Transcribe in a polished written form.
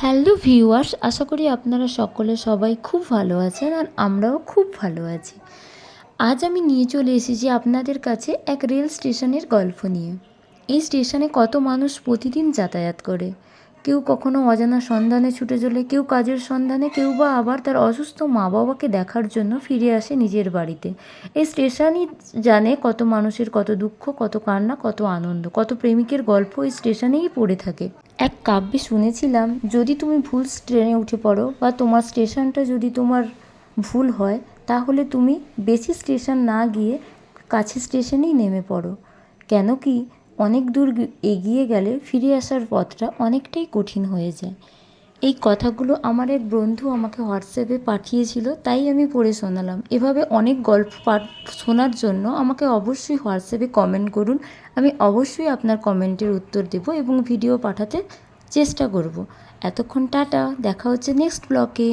Hello viewers, আশা করি আপনারা সকলে সবাই খুব ভালো আছেন আর আমরাও খুব ভালো আছি। আজ আমি নিয়ে চলে এসেছি আপনাদের কাছে এক রেল স্টেশনের গল্প নিয়ে। এই স্টেশনে কত মানুষ প্রতিদিন যাতায়াত করে। কেউ কখনো অজানা সন্ধানে ছুটে চলে, কেউ কাজের সন্ধানে, কেউ বা আবার তার অসুস্থ মা বাবাকে দেখার জন্য ফিরে আসে নিজের বাড়িতে। এই স্টেশনই জানে কত মানুষের কত দুঃখ, কত কান্না, কত আনন্দ, কত প্রেমিকের গল্প এই স্টেশনেই পড়ে থাকে। এক কাব্যে শুনেছিলাম, যদি তুমি ভুল ট্রেনে উঠে পড়ো বা তোমার স্টেশনটা যদি তোমার ভুল হয়, তাহলে তুমি বেশি স্টেশন না গিয়ে কাছের স্টেশনেই নেমে পড়ো। কেন কি অনেক দূর এগিয়ে গেলে ফিরে আসার পথটা অনেকটাই কঠিন হয়ে যায়। এই কথাগুলো আমার এক বন্ধু আমাকে হোয়াটসঅ্যাপে পাঠিয়েছিল, তাই আমি পড়ে শোনালাম। এভাবে অনেক গল্প শোনার জন্য আমাকে অবশ্যই হোয়াটসঅ্যাপে কমেন্ট করুন। আমি অবশ্যই আপনার কমেন্টের উত্তর দেব এবং ভিডিও পাঠাতে চেষ্টা করব। এতক্ষণ টাটা, দেখা হচ্ছে নেক্সট ব্লগে।